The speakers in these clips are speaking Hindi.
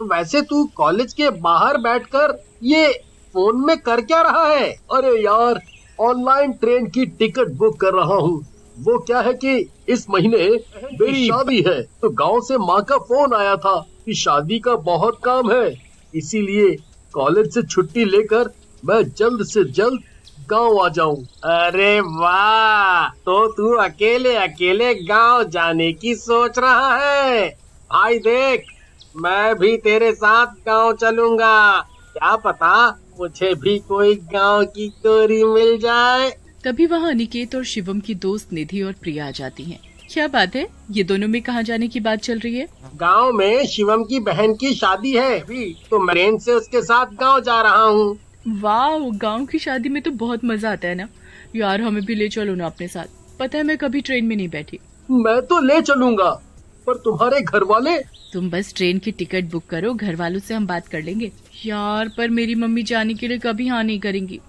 वैसे तू कॉलेज के बाहर बैठकर ये फोन में कर क्या रहा है? अरे यार, ऑनलाइन ट्रेन की टिकट बुक कर रहा हूँ। वो क्या है कि इस महीने मेरी शादी है, तो गांव से माँ का फोन आया था कि शादी का बहुत काम है, इसीलिए कॉलेज से छुट्टी लेकर मैं जल्द से जल्द गांव आ जाऊं। अरे वाह, तो तू अकेले अकेले गांव जाने की सोच रहा है? भाई देख, मैं भी तेरे साथ गांव चलूंगा। क्या पता मुझे भी कोई गांव की गोरी मिल जाए। तभी वहाँ अनिकेत और शिवम की दोस्त निधि और प्रिया आ जाती हैं। क्या बात है, ये दोनों में कहाँ जाने की बात चल रही है? गांव में शिवम की बहन की शादी है अभी, तो मैं ट्रेन से उसके साथ गांव जा रहा हूँ। वाह, गांव की शादी में तो बहुत मजा आता है ना यार, हमें भी ले चलो ना अपने साथ। पता है मैं कभी ट्रेन में नहीं बैठी। मैं तो ले चलूंगा, पर तुम्हारे घर वाले? तुम बस ट्रेन की टिकट बुक करो, घर वालों से हम बात कर लेंगे। यार पर मेरी मम्मी जाने के लिए कभी हाँ नहीं करेंगी।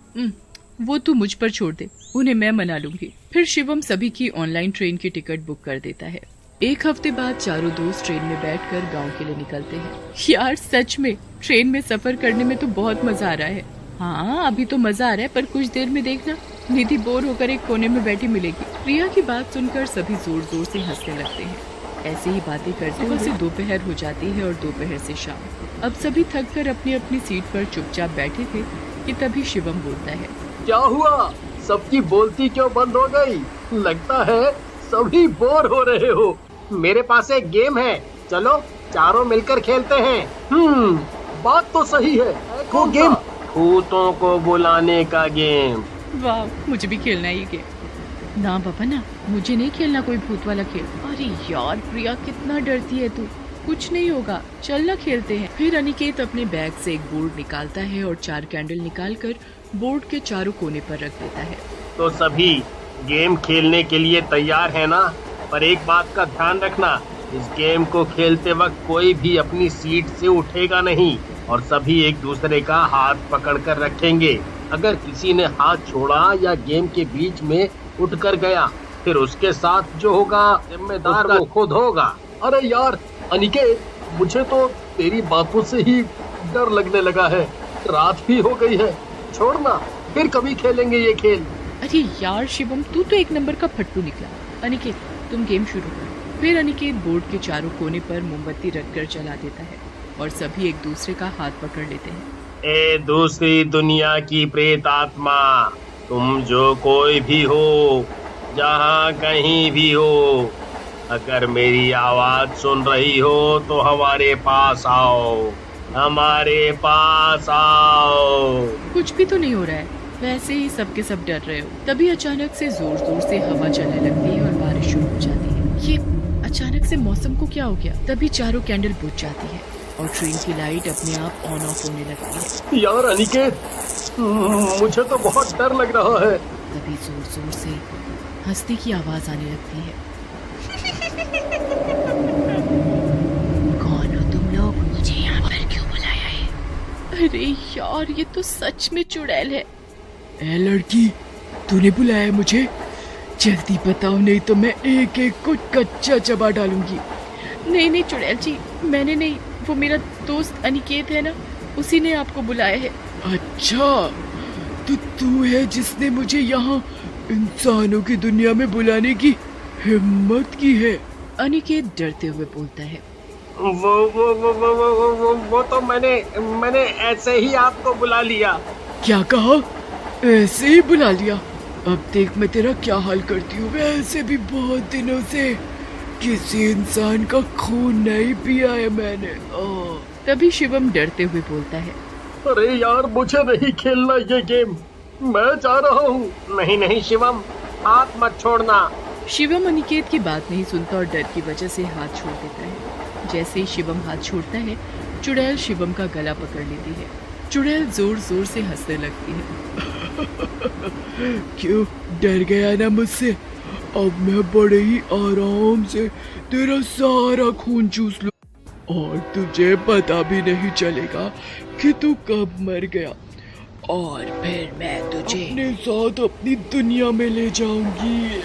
वो तू मुझ पर छोड़ दे, उन्हें मैं मना लूंगी। फिर शिवम सभी की ऑनलाइन ट्रेन की टिकट बुक कर देता है। एक हफ्ते बाद चारों दोस्त ट्रेन में बैठकर गांव के लिए निकलते हैं। यार सच में ट्रेन में सफर करने में तो बहुत मजा आ रहा है। हाँ अभी तो मजा आ रहा है, पर कुछ देर में देखना निधि बोर होकर एक कोने में बैठी मिलेगी। प्रिया की बात सुनकर सभी जोर जोर से हंसने लगते हैं। ऐसे ही बातें करते हुए दोपहर हो जाती है और दोपहर से शाम। अब सभी थक कर अपनी अपनी सीट पर चुपचाप बैठे थे कि तभी शिवम बोलता है, क्या हुआ? सबकी बोलती क्यों बंद हो गई? लगता है सभी बोर हो रहे हो। मेरे पास एक गेम है, चलो चारों मिलकर खेलते हैं। बात तो सही है। वो गेम भूतों को बुलाने का गेम। वाह, मुझे भी खेलना है ये गेम। ना पापा ना, मुझे नहीं खेलना कोई भूत वाला खेल। अरे यार प्रिया, कितना डरती है तू। कुछ नहीं होगा, चल ना खेलते हैं। फिर अनिकेत अपने बैग से एक बोर्ड निकालता है और 4 कैंडल निकालकर बोर्ड के चारों कोने पर रख देता है। तो सभी गेम खेलने के लिए तैयार है ना? पर एक बात का ध्यान रखना, इस गेम को खेलते वक्त कोई भी अपनी सीट से उठेगा नहीं और सभी एक दूसरे का हाथ पकड़कर रखेंगे। अगर किसी ने हाथ छोड़ा या गेम के बीच में उठकर गया, फिर उसके साथ जो होगा जिम्मेदार वो खुद होगा। अरे यार अनिकेत, मुझे तो तेरी बातों से ही डर लगने लगा है। रात भी हो गई है, छोड़ना, फिर कभी खेलेंगे ये खेल। अरे यार शिवम, तू तो एक नंबर का फट्टू निकला। अनिकेत तुम गेम शुरू करो। फिर अनिकेत बोर्ड के चारों कोने पर मोमबत्ती रखकर जला देता है और सभी एक दूसरे का हाथ पकड़ लेते हैं। ए दूसरी दुनिया की प्रेत आत्मा, तुम जो कोई भी हो, जहाँ कहीं भी हो, अगर मेरी आवाज सुन रही हो तो हमारे पास आओ, हमारे पास आओ। कुछ भी तो नहीं हो रहा है, वैसे ही सबके सब डर रहे हो। तभी अचानक से जोर जोर से हवा चलने लगती है और बारिश शुरू हो जाती है। ये अचानक से मौसम को क्या हो गया? तभी चारों कैंडल बुझ जाती है और ट्रेन की लाइट अपने आप ऑन ऑफ होने लगती है। यार अनिकेत, मुझे तो बहुत डर लग रहा है। तभी जोर जोर से हंसने की आवाज आने लगती है। कौन हो तुम लोग? मुझे यहाँ पर क्यों बुलाया है? अरे यार, ये तो सच में चुड़ैल है। ए लड़की, तूने बुलाया मुझे? जल्दी बताओ, नहीं तो मैं एक एक को कच्चा चबा डालूंगी। नहीं नहीं चुड़ैल जी, मैंने नहीं, वो मेरा दोस्त अनिकेत है ना, उसी ने आपको बुलाया है। अच्छा, तो तू है जिसने मुझे यहाँ इंसानों की दुनिया में बुलाने की हिम्मत की है? अनिकेत डरते हुए बोलता है। वो तो मैंने ऐसे ही आपको बुला लिया। क्या कहा? ऐसे ही बुला लिया? अब देख मैं तेरा क्या हाल करती हूँ। वैसे भी बहुत दिनों से किसी इंसान का खून नहीं पिया है मैंने। तभी शिवम डरते हुए बोलता है, अरे यार, मुझे नहीं खेलना ये गेम, मैं जा रहा हूँ। नहीं नहीं शिवम, हाथ मत छोड़ना। शिवम अनिकेत की बात नहीं सुनता और डर की वजह से हाथ छोड़ देता है। जैसे ही शिवम हाथ छोड़ता है, चुड़ैल शिवम का गला पकड़ लेती है। चुड़ैल जोर जोर से हंसने लगती है। क्यों, डर गया ना मुझसे? अब मैं बड़े ही आराम से तेरा सारा खून चूस लूं और तुझे पता भी नहीं चलेगा कि तू कब मर गया, और फिर मैं तुझे अपने साथ अपनी दुनिया में ले जाऊंगी।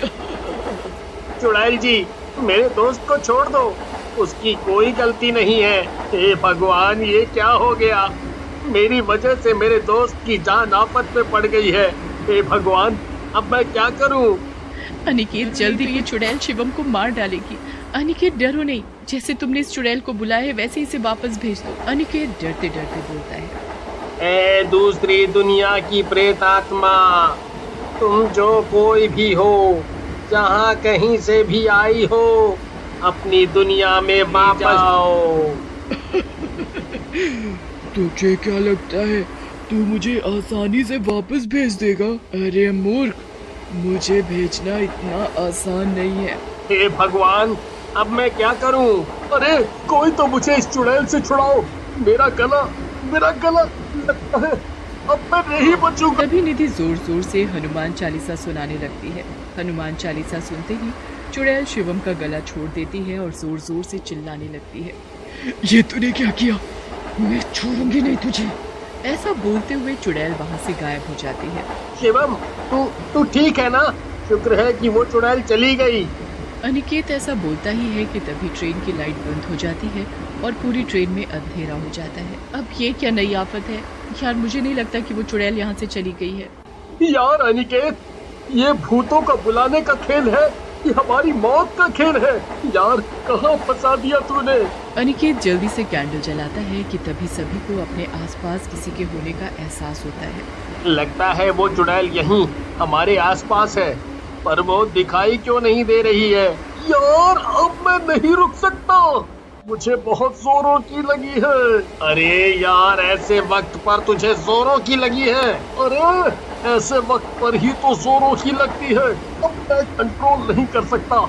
चुड़ैल जी, मेरे दोस्त को छोड़ दो, उसकी कोई गलती नहीं है। हे भगवान, ये क्या हो गया? मेरी वजह से मेरे दोस्त की जान आफत में पड़ गई है। हे भगवान, अब मैं क्या करूं? अनिकेत, जल्दी ये चुड़ैल शिवम को मार डालेगी। अनिकेत, डरो नहीं, जैसे तुमने इस चुड़ैल को बुलाया है वैसे ही इसे वापस भेज दो। अनिकेत डरते डरते बोलता है। ए दूसरी दुनिया की प्रेत आत्मा, तुम जो कोई भी हो, जहाँ कहीं से भी आई हो, अपनी दुनिया में वापस जाओ। तुझे क्या लगता है तू मुझे आसानी से वापस भेज देगा? अरे मूर्ख, मुझे भेजना इतना आसान नहीं है। हे भगवान, अब मैं क्या करूं? अरे कोई तो मुझे इस चुड़ैल से छुड़ाओ। मेरा गला लगता है अब मैं नहीं बचूंगा। तभी निधि जोर जोर से हनुमान चालीसा सुनाने लगती है। हनुमान चालीसा सुनते ही चुड़ैल शिवम का गला छोड़ देती है और जोर जोर से चिल्लाने लगती है। ये तूने क्या किया? मैं छोड़ूंगी नहीं तुझे। ऐसा बोलते हुए चुड़ैल वहाँ से गायब हो जाती है। शिवम, तू ठीक है ना? शुक्र है कि वो चुड़ैल चली गई। अनिकेत ऐसा बोलता ही है कि तभी ट्रेन की लाइट बंद हो जाती है और पूरी ट्रेन में अंधेरा हो जाता है। अब ये क्या नई आफत है यार, मुझे नहीं लगता कि वो चुड़ैल यहाँ से चली गई है। यार अनिकेत, ये भूतों का बुलाने का खेल है, ये हमारी मौत का खेल है। यार कहाँ फंसा दिया तूने? अनिकेत जल्दी से कैंडल जलाता है कि तभी सभी को अपने आसपास किसी के होने का एहसास होता है। लगता है वो चुड़ैल यहीं हमारे आसपास है, पर वो दिखाई क्यों नहीं दे रही है? यार अब मैं नहीं रुक सकता, मुझे बहुत जोरों की लगी है। अरे यार, ऐसे वक्त पर तुझे जोरों की लगी है? अरे ऐसे वक्त पर ही तो जोरों की लगती है। अब मैं कंट्रोल नहीं कर सकता,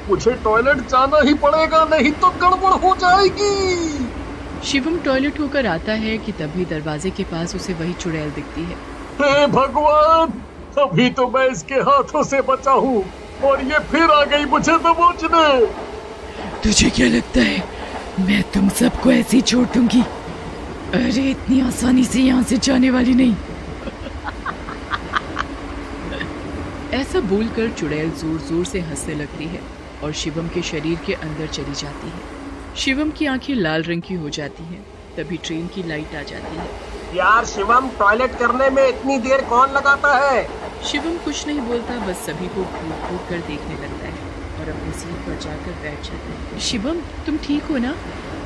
मुझे टॉयलेट जाना ही पड़ेगा, नहीं तो गड़बड़ हो जाएगी। शिवम टॉयलेट होकर आता है कि तभी दरवाजे के पास उसे वही चुड़ैल दिखती है। हे भगवान, अभी तो मैं इसके हाथों से बचा हूँ और ये फिर आ गई मुझे दबोचने। तुझे क्या लगता है मैं तुम सबको ऐसे ही छोड़ दूंगी? अरे इतनी आसानी से यहाँ से जाने वाली नहीं। ऐसा बोलकर चुड़ैल जोर जोर से हंसने लगती है और शिवम के शरीर के अंदर चली जाती है। शिवम की आंखें लाल रंग की हो जाती हैं। तभी ट्रेन की लाइट आ जाती है। यार शिवम, टॉयलेट करने में इतनी देर कौन लगाता है? शिवम कुछ नहीं बोलता, बस सभी को घूर घूर कर देखने लगता है और अपनी सीट पर जाकर बैठ जाता है। शिवम, तुम ठीक हो ना?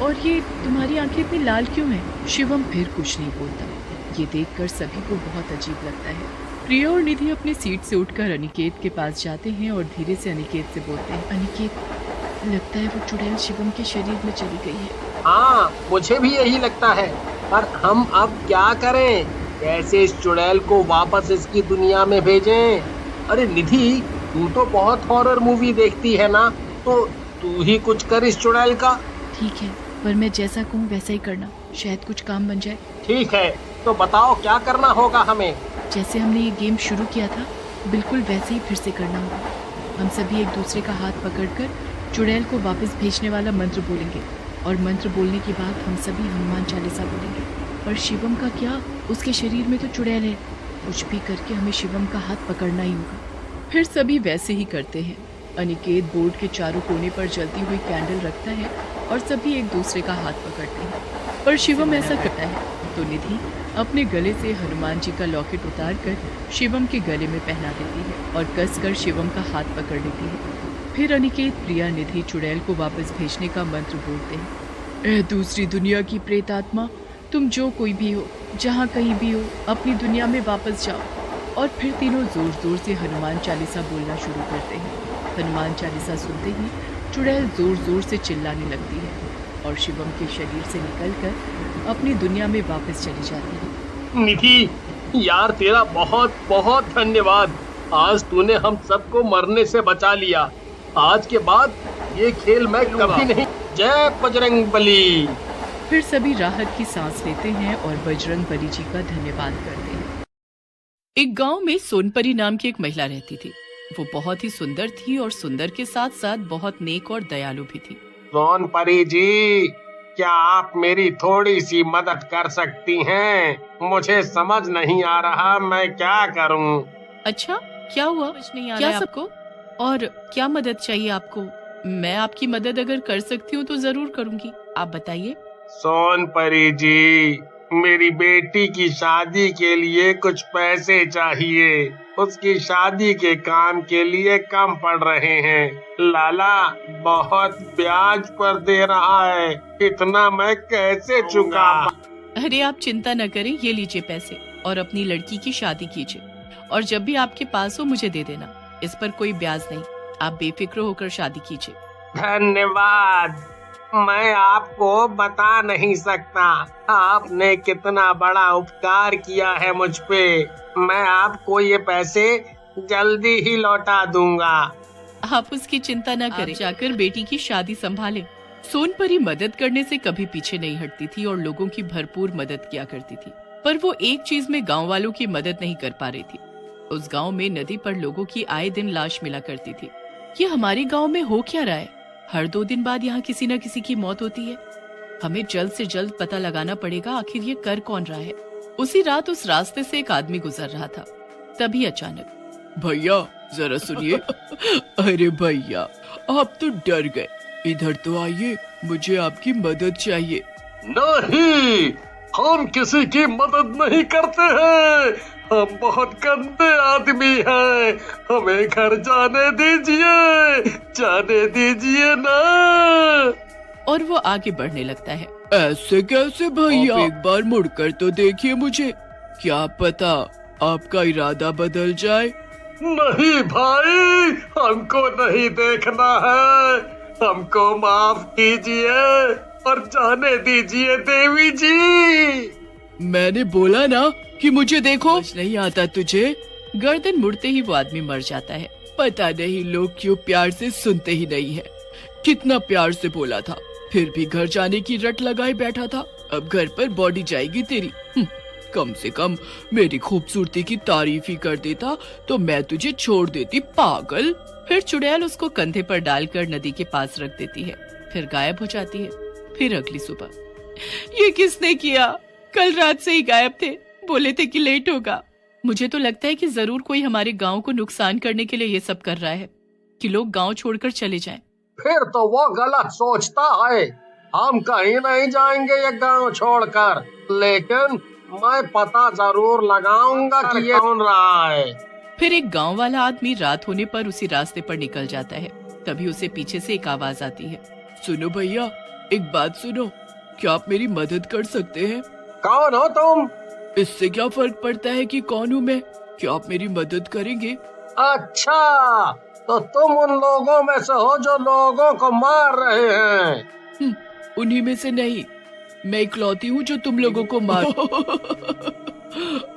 और ये तुम्हारी आंखें इतनी लाल क्यों हैं? शिवम फिर कुछ नहीं बोलता। ये देखकर सभी को बहुत अजीब लगता है। प्रिया और निधि अपनी सीट से उठकर अनिकेत के पास जाते हैं और धीरे से अनिकेत से बोलते हैं। अनिकेत, लगता है वो चुड़ैल शिवम के शरीर में चली गई है। हाँ, मुझे भी यही लगता है, पर हम अब क्या करें? कैसे इस चुड़ैल को वापस इसकी दुनिया में भेजें? अरे निधि, तू तो बहुत हॉरर मूवी देखती है ना, तो तू ही कुछ कर इस चुड़ैल का। ठीक है, पर मैं जैसा कहूँ वैसा ही करना, शायद कुछ काम बन जाए। ठीक है, तो बताओ क्या करना होगा हमें? जैसे हमने ये गेम शुरू किया था, बिल्कुल वैसे ही फिर से करना होगा। हम सभी एक दूसरे का हाथ पकड़कर चुड़ैल को वापस भेजने वाला मंत्र बोलेंगे और मंत्र बोलने के बाद हम सभी हनुमान चालीसा बोलेंगे। और शिवम का क्या, उसके शरीर में तो चुड़ैल है, कुछ भी करके हमें शिवम का हाथ पकड़ना ही होगा। फिर सभी वैसे ही करते हैं। अनिकेत बोर्ड के चारों कोने पर जलती हुई कैंडल रखता है और सभी एक दूसरे का हाथ पकड़ते हैं। पर शिवम ऐसा करता है तो निधि अपने गले से हनुमान जी का लॉकेट उतार कर शिवम के गले में पहना देती है और कसकर शिवम का हाथ पकड़ लेती है। फिर अनिकेत, प्रिया, निधि चुड़ैल को वापस भेजने का मंत्र बोलते हैं। ए दूसरी दुनिया की प्रेत आत्मा, तुम जो कोई भी हो, जहाँ कहीं भी हो, अपनी दुनिया में वापस जाओ। और फिर तीनों जोर जोर से हनुमान चालीसा बोलना शुरू करते हैं। हनुमान चालीसा सुनते ही चुड़ैल जोर जोर से चिल्लाने लगती है और शिवम के शरीर से निकलकर अपनी दुनिया में वापस चली जाती है। निधि, यार तेरा बहुत बहुत धन्यवाद। आज तूने हम सबको मरने से बचा लिया। आज के बाद ये खेल मैं कभी नहीं। जय बजरंग बली। फिर सभी राहत की सांस लेते हैं और बजरंग बली जी का धन्यवाद करते हैं। एक गांव में सोनपरी नाम की एक महिला रहती थी। वो बहुत ही सुंदर थी और सुंदर के साथ साथ बहुत नेक और दयालु भी थी। सोनपरी जी, क्या आप मेरी थोड़ी सी मदद कर सकती हैं? मुझे समझ नहीं आ रहा मैं क्या करूं। अच्छा, क्या हुआ? कुछ नहीं आ रहा है सबको? और क्या मदद चाहिए आपको? मैं आपकी मदद अगर कर सकती हूँ तो जरूर करूँगी, आप बताइए। सोनपरी जी, मेरी बेटी की शादी के लिए कुछ पैसे चाहिए। उसकी शादी के काम के लिए कम पड़ रहे हैं। लाला बहुत ब्याज पर दे रहा है, इतना मैं कैसे चुका? अरे आप चिंता न करें, ये लीजिए पैसे और अपनी लड़की की शादी कीजिए, और जब भी आपके पास हो मुझे दे देना। इस पर कोई ब्याज नहीं, आप बेफिक्र होकर शादी कीजिए। धन्यवाद, मैं आपको बता नहीं सकता आपने कितना बड़ा उपकार किया है मुझ पे। मैं आपको ये पैसे जल्दी ही लौटा दूंगा। आप उसकी चिंता न करें, जाकर बेटी की शादी संभालें। सोनपरी मदद करने से कभी पीछे नहीं हटती थी और लोगों की भरपूर मदद किया करती थी, पर वो एक चीज में गांव वालों की मदद नहीं कर पा रही थी। उस गांव में नदी पर लोगों की आए दिन लाश मिला करती थी। ये हमारे गांव में हो क्या रहा है? हर 2 दिन बाद यहाँ किसी न किसी की मौत होती है। हमें जल्द से जल्द पता लगाना पड़ेगा आखिर ये कर कौन रहा है। उसी रात उस रास्ते से एक आदमी गुजर रहा था, तभी अचानक, भैया जरा सुनिए। अरे भैया, आप तो डर गए, इधर तो आइए, मुझे आपकी मदद चाहिए। नहीं, हम किसी की मदद नहीं करते हैं, हम बहुत गंदे आदमी हैं, हमें घर जाने दीजिए ना। और वो आगे बढ़ने लगता है। ऐसे कैसे भैया? आप एक बार मुड़कर तो देखिए मुझे, क्या पता आपका इरादा बदल जाए। नहीं भाई, हमको नहीं देखना है, हमको माफ कीजिए और जाने दीजिए देवी जी। मैंने बोला ना कि मुझे देखो। नहीं आता तुझे? गर्दन मुड़ते ही वो आदमी मर जाता है। पता नहीं लोग क्यों प्यार से सुनते ही नहीं है। कितना प्यार से बोला था, फिर भी घर जाने की रट लगाए बैठा था। अब घर पर बॉडी जाएगी तेरी। कम से कम मेरी खूबसूरती की तारीफ ही कर देता तो मैं तुझे छोड़ देती, पागल। फिर चुड़ैल उसको कंधे पर डालकर नदी के पास रख देती है, फिर गायब हो जाती है। फिर अगली सुबह, ये किसने किया? कल रात से ही गायब थे, बोले थे कि लेट होगा। मुझे तो लगता है कि जरूर कोई हमारे गांव को नुकसान करने के लिए ये सब कर रहा है कि लोग गांव छोड़कर चले जाएं। फिर तो वो गलत सोचता है, हम कहीं नहीं जाएंगे ये गांव छोड़कर, लेकिन मैं पता जरूर लगाऊंगा कि ये कौन रहा है। फिर एक गांव वाला आदमी रात होने पर उसी रास्ते पर निकल जाता है। तभी उसे पीछे से एक आवाज आती है। सुनो भैया, एक बात सुनो, क्या आप मेरी मदद कर सकते हैं? कौन हो तुम? इससे क्या फर्क पड़ता है कि कौन हूँ मैं? क्या आप मेरी मदद करेंगे? अच्छा, तो तुम उन लोगों में से हो जो लोगों को मार रहे हैं? उन्हीं में से नहीं, मैं इकलौती हूँ जो तुम लोगों को मार।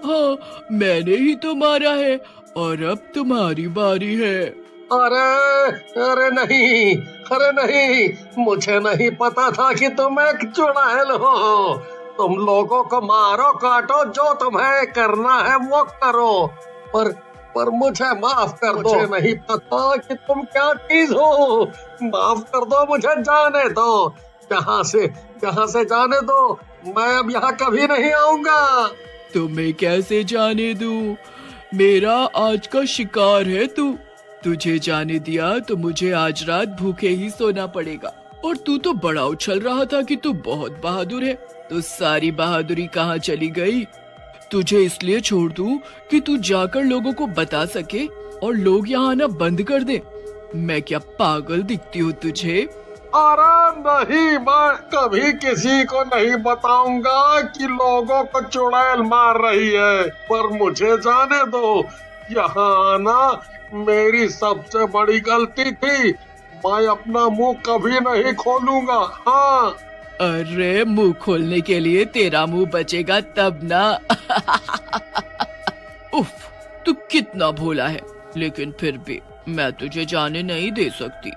हाँ, मैंने ही तो मारा है और अब तुम्हारी बारी है। अरे नहीं, मुझे नहीं पता था कि तुम एक चुड़ैल हो। तुम लोगों को मारो काटो, जो तुम्हें करना है वो करो, पर मुझे माफ कर दो। मुझे नहीं पता कि तुम क्या चीज हो, माफ कर दो, मुझे जाने दो। कहाँ से जाने दो, मैं अब यहाँ कभी नहीं आऊंगा। तुम्हें कैसे जाने दूं? मेरा आज का शिकार है तू। तुझे जाने दिया तो मुझे आज रात भूखे ही सोना पड़ेगा। और तू तो बड़ा उछल रहा था कि तू बहुत बहादुर है, तो सारी बहादुरी कहाँ चली गई? तुझे इसलिए छोड़ दूं कि तू जाकर लोगों को बता सके और लोग यहाँ आना बंद कर दे। मैं क्या पागल दिखती हूँ तुझे? अरे नहीं, मैं कभी किसी को नहीं बताऊंगा कि लोगों को चुड़ैल मार रही है, पर मुझे जाने दो। यहाँ आना मेरी सबसे बड़ी गलती थी, मैं अपना मुंह कभी नहीं खोलूंगा। हाँ। अरे मुंह खोलने के लिए तेरा मुंह बचेगा तब ना। उफ, तू कितना भोला है, लेकिन फिर भी मैं तुझे जाने नहीं दे सकती।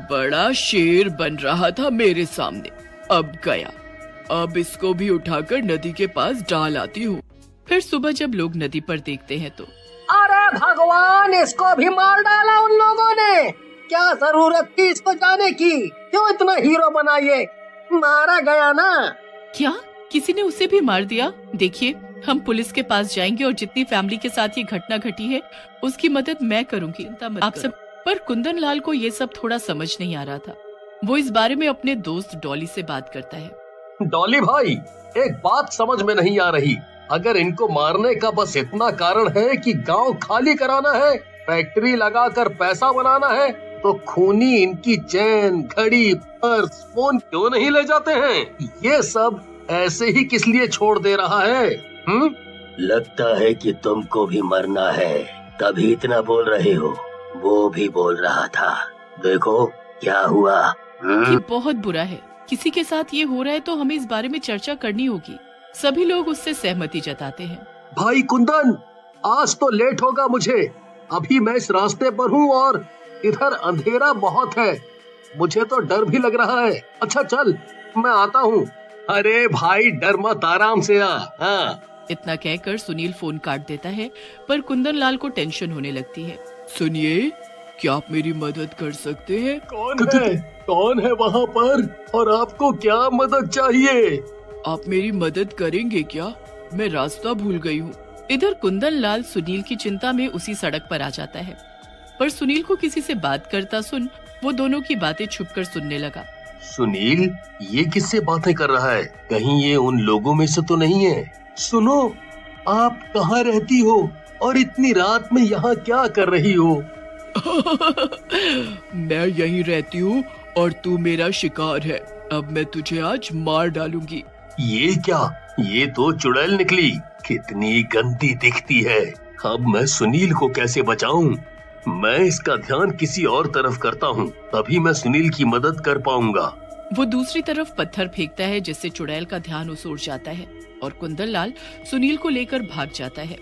बड़ा शेर बन रहा था मेरे सामने, अब गया। अब इसको भी उठाकर नदी के पास डाल आती हूँ। फिर सुबह जब लोग नदी पर देखते हैं तो, अरे भगवान, इसको भी मार डाला उन लोगों ने। क्या जरूरत थी इसको जाने की? क्यों इतना हीरो बनाइए? मारा गया ना। क्या किसी ने उसे भी मार दिया? देखिए, हम पुलिस के पास जाएंगे और जितनी फैमिली के साथ ये घटना घटी है उसकी मदद मैं करूंगी। आप सब पर कुंदन लाल को ये सब थोड़ा समझ नहीं आ रहा था। वो इस बारे में अपने दोस्त डॉली से बात करता है। डॉली भाई, एक बात समझ में नहीं आ रही। अगर इनको मारने का बस इतना कारण है कि गांव खाली कराना है, फैक्ट्री लगाकर पैसा बनाना है, तो खूनी इनकी चैन, घड़ी, पर्स, फोन क्यों नहीं ले जाते हैं? ये सब ऐसे ही किस लिए छोड़ दे रहा है? लगता है कि तुमको भी मरना है, तभी इतना बोल रहे हो। वो भी बोल रहा था, देखो क्या हुआ। ये बहुत बुरा है। किसी के साथ ये हो रहा है तो हमें इस बारे में चर्चा करनी होगी। सभी लोग उससे सहमति जताते हैं। भाई कुंदन, आज तो लेट होगा मुझे। अभी मैं इस रास्ते पर हूँ और इधर अंधेरा बहुत है। मुझे तो डर भी लग रहा है। अच्छा चल, मैं आता हूँ। अरे भाई डर मत, आराम से आ। हाँ। इतना कहकर सुनील फोन काट देता है, पर कुंदन लाल को टेंशन होने लगती है। सुनिए, क्या आप मेरी मदद कर सकते हैं? कौन है वहाँ पर और आपको क्या मदद चाहिए? आप मेरी मदद करेंगे क्या? मैं रास्ता भूल गई हूँ। इधर कुंदन लाल सुनील की चिंता में उसी सड़क पर आ जाता है, पर सुनील को किसी से बात करता सुन वो दोनों की बातें छुपकर सुनने लगा। सुनील, ये किससे बातें कर रहा है? कहीं ये उन लोगों में से तो नहीं है? सुनो, आप कहाँ रहती हो और इतनी रात में यहाँ क्या कर रही हो? मैं यहीं रहती हूँ और तू मेरा शिकार है। अब मैं तुझे आज मार डालूंगी। ये क्या? ये तो चुड़ैल निकली। कितनी गंदी दिखती है। अब मैं सुनील को कैसे बचाऊं? मैं इसका ध्यान किसी और तरफ करता हूँ, तभी मैं सुनील की मदद कर पाऊंगा। वो दूसरी तरफ पत्थर फेंकता है, जिससे चुड़ैल का ध्यान उस ओर जाता है और कुंदन लाल सुनील को लेकर भाग जाता है।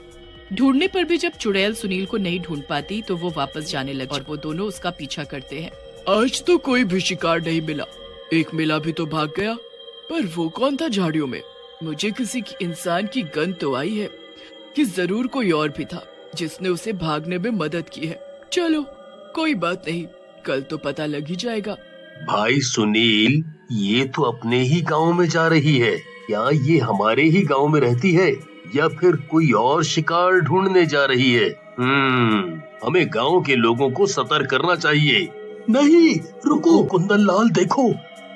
ढूंढने पर भी जब चुड़ैल सुनील को नहीं ढूंढ पाती तो वो वापस जाने लगी और वो दोनों उसका पीछा करते हैं। आज तो कोई भी शिकार नहीं मिला। एक मिला भी तो भाग गया, पर वो कौन था झाड़ियों में? मुझे किसी इंसान की गंध तो आई है कि जरूर कोई और भी था जिसने उसे भागने में मदद की है। चलो कोई बात नहीं, कल तो पता लग ही जाएगा। भाई सुनील, ये तो अपने ही गांव में जा रही है। क्या ये हमारे ही गांव में रहती है या फिर कोई और शिकार ढूंढने जा रही है? हमें गांव के लोगों को सतर्क करना चाहिए। नहीं, रुको कुंदन लाल, देखो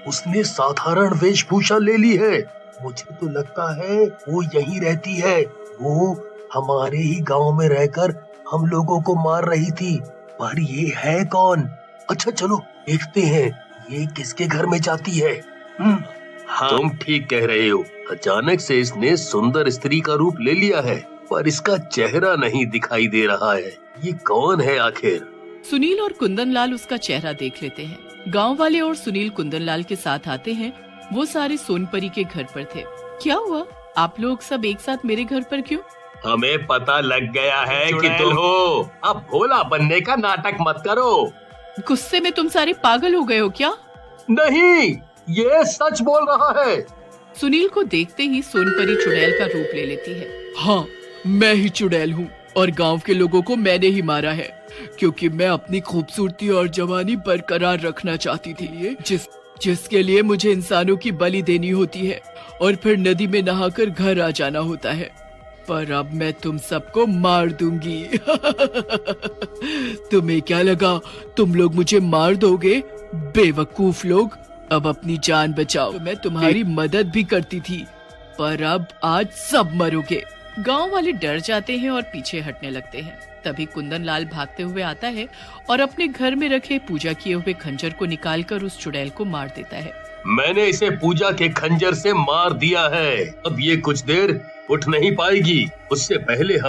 उसने साधारण वेशभूषा ले ली है। मुझे तो लगता है वो यहीं रहती है। वो हमारे ही गांव में रहकर हम लोगों को मार रही थी। पर ये है कौन? अच्छा चलो देखते हैं ये किसके घर में जाती है। हाँ, तुम ठीक कह रहे हो। अचानक से इसने सुंदर स्त्री का रूप ले लिया है, पर इसका चेहरा नहीं दिखाई दे रहा है। ये कौन है आखिर? सुनील और कुंदन लाल उसका चेहरा देख लेते हैं। गांव वाले और सुनील कुंदन लाल के साथ आते हैं। वो सारे सोनपरी के घर पर थे। क्या हुआ? आप लोग सब एक साथ मेरे घर पर क्यों? हमें पता लग गया है कि तुम हो। अब भोला बनने का नाटक मत करो। गुस्से में तुम सारे पागल हो गए हो क्या? नहीं, ये सच बोल रहा है। सुनील को देखते ही सोनपरी चुड़ैल का रूप ले लेती है। हाँ, मैं ही चुड़ैल हूँ और गांव के लोगों को मैंने ही मारा है, क्योंकि मैं अपनी खूबसूरती और जवानी बरकरार रखना चाहती थी, जिसके लिए मुझे इंसानों की बलि देनी होती है और फिर नदी में नहाकर घर आ जाना होता है। पर अब मैं तुम सबको मार दूंगी। तुम्हें क्या लगा तुम लोग मुझे मार दोगे? बेवकूफ लोग, अब अपनी जान बचाओ। मैं तुम्हारी मदद भी करती थी, पर अब आज सब मरोगे। गांव वाले डर जाते हैं और पीछे हटने लगते हैं। तभी कुंदन लाल भागते हुए आता है और अपने घर में रखे पूजा किए हुए खंजर को निकालकर उस चुड़ैल को मार देता है। मैंने इसे पूजा के खंजर से मार दिया है। अब ये कुछ देर उठ नहीं पाएगी। उससे पहले हम